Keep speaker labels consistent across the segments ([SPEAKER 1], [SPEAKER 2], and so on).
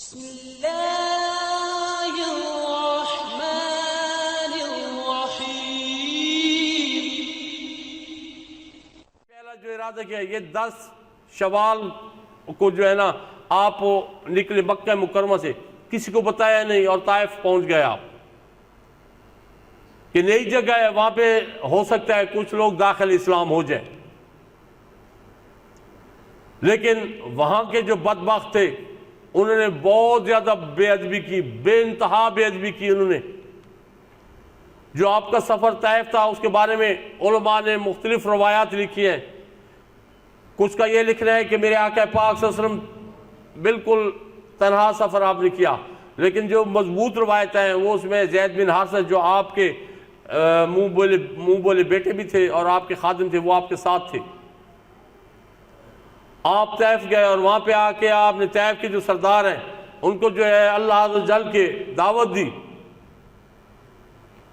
[SPEAKER 1] بسم اللہ الرحمن الرحیم۔
[SPEAKER 2] پہلا جو ارادہ کیا یہ 10 شوال کو جو ہے نا آپ نکلے مکہ مکرمہ سے، کسی کو بتایا نہیں اور طائف پہنچ گئے آپ کہ نئی جگہ ہے، وہاں پہ ہو سکتا ہے کچھ لوگ داخل اسلام ہو جائیں، لیکن وہاں کے جو بدبخت تھے انہوں نے بہت زیادہ بے ادبی کی، بے انتہا بے ادبی کی۔ انہوں نے جو آپ کا سفر طائف تھا اس کے بارے میں علماء نے مختلف روایات لکھی ہیں۔ کچھ کا یہ لکھ رہے ہیں کہ میرے آقا پاک صلی اللہ علیہ وسلم بالکل تنہا سفر آپ نے کیا، لیکن جو مضبوط روایتیں ہیں وہ اس میں زید بن حارثہ جو آپ کے منہ بولے بیٹے بھی تھے اور آپ کے خادم تھے، وہ آپ کے ساتھ تھے۔ آپ طائف گئے اور وہاں پہ آ کے آپ نے طائف کے جو سردار ہیں ان کو جو ہے اللہ عز و جل کے دعوت دی،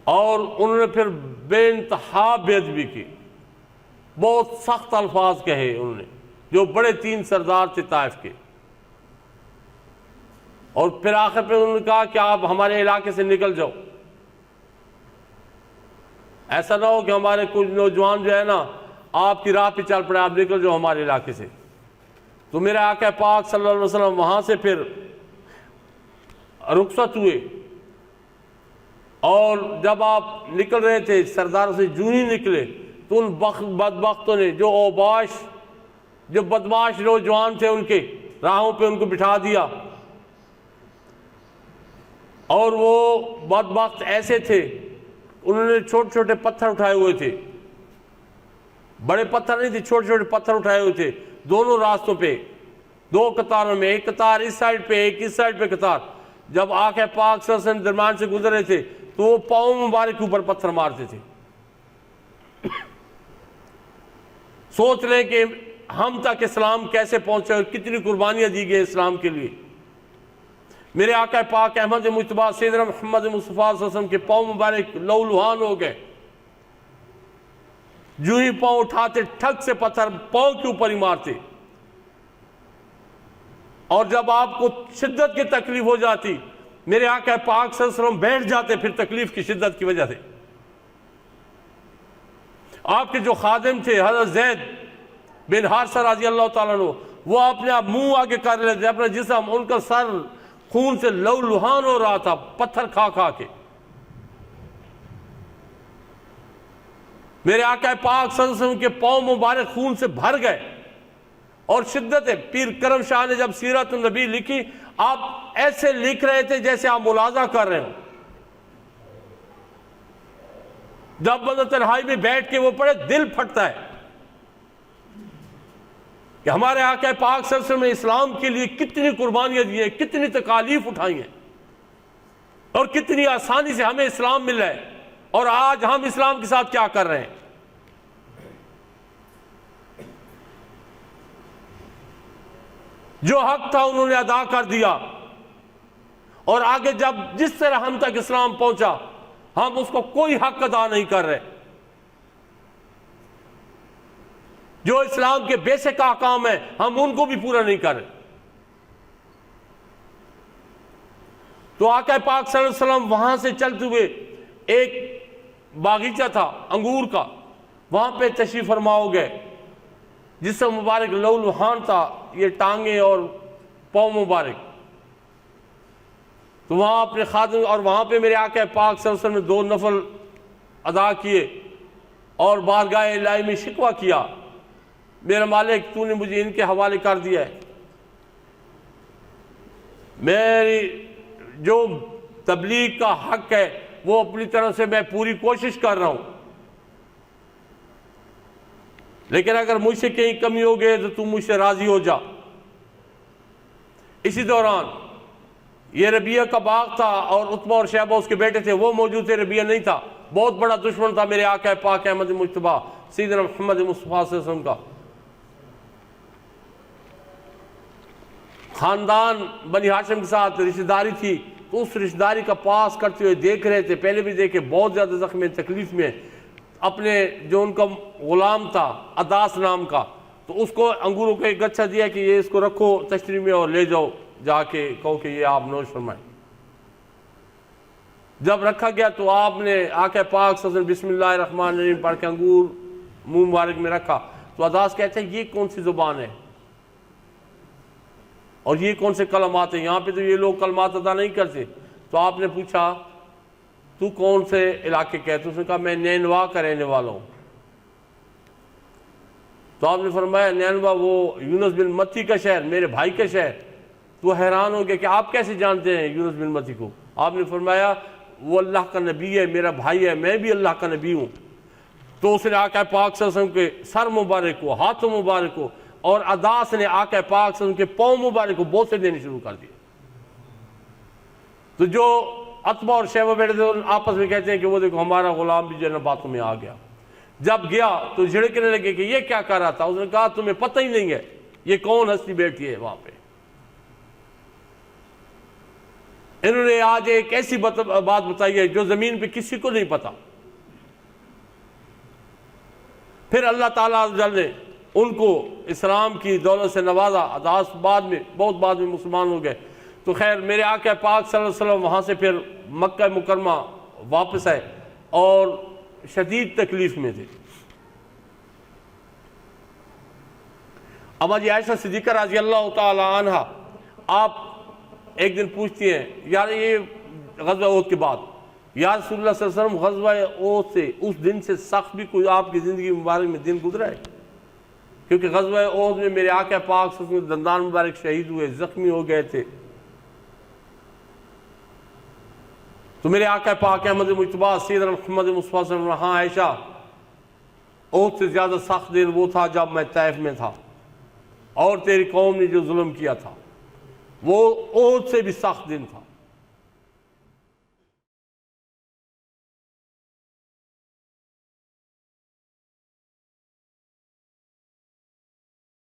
[SPEAKER 2] اور انہوں نے پھر بے انتہا بے ادبی کی، بہت سخت الفاظ کہے انہوں نے، جو بڑے 3 سردار تھے طائف کے، اور پھر آخر پہ انہوں نے کہا کہ آپ ہمارے علاقے سے نکل جاؤ، ایسا نہ ہو کہ ہمارے کچھ نوجوان جو ہے نا آپ کی راہ پہ چل پڑے، آپ نکل جاؤ ہمارے علاقے سے۔ تو میرے آقا پاک صلی اللہ علیہ وسلم وہاں سے پھر رخصت ہوئے، اور جب آپ نکل رہے تھے سرداروں سے جو ہی نکلے تو ان بدبختوں نے جو اوباش، جو بدماش نوجوان تھے ان کے راہوں پہ ان کو بٹھا دیا، اور وہ بدبخت ایسے تھے انہوں نے چھوٹے چھوٹے پتھر اٹھائے ہوئے تھے، بڑے پتھر نہیں تھے، چھوٹے چھوٹے پتھر اٹھائے ہوئے تھے دونوں راستوں پہ، 2 قطاروں میں، ایک قطار اس سائڈ پہ ایک اس سائڈ پہ قطار۔ جب آقا پاک صلی اللہ علیہ وسلم درمیان سے گزر رہے تھے تو وہ پاؤں مبارک کے اوپر پتھر مارتے تھے۔ سوچ لیں کہ ہم تک اسلام کیسے پہنچے اور کتنی قربانیاں دی گئی اسلام کے لیے۔ میرے آقا پاک احمد مجتبیٰ سیدنا محمد مصطفیٰ صلی اللہ علیہ وسلم کے پاؤں مبارک لہولہان ہو گئے، جو ہی پاؤں اٹھاتے ٹھک سے پتھر پاؤں کے اوپر ہی مارتے، اور جب آپ کو شدت کی تکلیف ہو جاتی میرے آقا پاک صلی اللہ علیہ وسلم بیٹھ جاتے پھر تکلیف کی شدت کی وجہ سے۔ آپ کے جو خادم تھے حضرت زید بن حارثہ رضی اللہ تعالیٰ عنہ، وہ اپنے آپ منہ آگے کر رہے تھے، اپنا جسم، ان کا سر خون سے لہولہان ہو رہا تھا پتھر کھا کھا کے۔ میرے آقا پاک صلی اللہ علیہ وسلم کے پاؤں مبارک خون سے بھر گئے، اور شدت ہے۔ پیر کرم شاہ نے جب سیرت النبی لکھی، آپ ایسے لکھ رہے تھے جیسے آپ ملاحظہ کر رہے ہوں۔ جب بندہ تنہائی میں بیٹھ کے وہ پڑھے دل پھٹتا ہے کہ ہمارے آقا پاک صلی اللہ علیہ وسلم نے اسلام کے لیے کتنی قربانیاں دی ہیں، کتنی تکالیف اٹھائی ہیں، اور کتنی آسانی سے ہمیں اسلام مل رہا ہے، اور آج ہم اسلام کے ساتھ کیا کر رہے ہیں۔ جو حق تھا انہوں نے ادا کر دیا، اور آگے جب جس طرح ہم تک اسلام پہنچا ہم اس کو کوئی حق ادا نہیں کر رہے۔ جو اسلام کے بیسک احکام ہیں ہم ان کو بھی پورا نہیں کر رہے۔ تو آقا پاک صلی اللہ علیہ وسلم وہاں سے چلتے ہوئے ایک باغیچہ تھا انگور کا، وہاں پہ تشریف فرما ہو گئے، جس سے مبارک لہولہان تھا، یہ ٹانگیں اور پاؤں مبارک۔ تو وہاں اپنے خادم، اور وہاں پہ میرے آقا پاک صلی اللہ علیہ وسلم نے 2 نفل ادا کیے اور بارگاہ الہی میں شکوہ کیا، میرا مالک تو نے مجھے ان کے حوالے کر دیا ہے، میری جو تبلیغ کا حق ہے وہ اپنی طرف سے میں پوری کوشش کر رہا ہوں، لیکن اگر مجھ سے کہیں کمی ہو گئے تو تم مجھ سے راضی ہو جا۔ اسی دوران یہ ربیعہ کا باغ تھا اور عتبہ اور شیبہ اس کے بیٹے تھے، وہ موجود تھے، ربیعہ نہیں تھا، بہت بڑا دشمن تھا میرے آقا پاک احمد مجتبیٰ سیدنا محمد مصطفیٰ صلی اللہ علیہ وسلم کا۔ خاندان بنی ہاشم کے ساتھ رشتہ داری تھی، تو اس رشتہ داری کا پاس کرتے ہوئے دیکھ رہے تھے، پہلے بھی دیکھے، بہت زیادہ زخم تکلیف میں، اپنے جو ان کا غلام تھا عداس نام کا، تو اس کو انگوروں کا ایک گچھا دیا کہ یہ اس کو رکھو تشتری میں اور لے جاؤ جا کے کہو کہ یہ آپ نوش فرمائیں۔ جب رکھا گیا تو آپ نے آقا پاک صلی اللہ علیہ وسلم بسم اللہ الرحمن الرحیم پڑھ کے انگور منہ مبارک میں رکھا تو عداس کہتے ہیں یہ کون سی زبان ہے اور یہ کون سے کلمات ہیں، یہاں پہ تو یہ لوگ کلمات ادا نہیں کرتے۔ تو آپ نے پوچھا تو کون سے علاقے کا ہے؟ تو اس نے کہا میں نینوا کا رہنے والا ہوں۔ تو آپ نے فرمایا نینوا وہ یونس بن متی کا شہر، میرے بھائی کا شہر۔ تو حیران ہو گیا کہ آپ کیسے جانتے ہیں یونس بن متی کو؟ آپ نے فرمایا وہ اللہ کا نبی ہے، میرا بھائی ہے، میں بھی اللہ کا نبی ہوں۔ تو اس نے آقا پاک صلی اللہ علیہ وسلم کے سر مبارک کو، ہاتھوں مبارک کو، اور عداس نے آقا پاک صلی اللہ علیہ وسلم کے پاؤں مبارک کو بوسے دینے شروع کر دیے۔ تو جو عتبہ اور شیبہ بیٹھے تھے آپس میں کہتے ہیں کہ وہ دیکھو ہمارا غلام بھی جو ہے نا باتوں میں آ گیا۔ جب گیا تو جھڑکنے لگے کہ یہ کیا کر رہا تھا؟ اس نے کہا تمہیں پتہ ہی نہیں ہے یہ کون ہستی بیٹھی ہے وہاں پہ۔ انہوں نے آج ایک ایسی بات بتائی ہے جو زمین پہ کسی کو نہیں پتا۔ پھر اللہ تعالیٰ عز و جل نے ان کو اسلام کی دولت سے نوازا۔ عداس بعد میں بہت بعد میں مسلمان ہو گئے۔ تو خیر میرے آقا پاک صلی اللہ علیہ وسلم وہاں سے پھر مکہ مکرمہ واپس آئے اور شدید تکلیف میں تھے۔ اب جی عائشہ صدیقہ رضی اللہ تعالی عنہ آپ ایک دن پوچھتی ہیں یار یہ غزوہ احد کے بعد یا رسول اللہ صلی اللہ علیہ وسلم غزوہ احد سے اس دن سے سخت بھی کوئی آپ کی زندگی مبارک میں دن گزرا ہے؟ کیونکہ غزوہ احد میں میرے آقا پاک صلی اللہ علیہ وسلم دندان مبارک شہید ہوئے، زخمی ہو گئے تھے۔ تو میرے آقا پاک احمد مجتبیٰ سیدنا محمد مصطفیٰ صلی اللہ علیہ وسلم، ہاں عائشہ احد سے زیادہ سخت دن وہ تھا جب میں طائف میں تھا اور تیری قوم نے جو ظلم کیا تھا، وہ احد سے بھی سخت دن تھا۔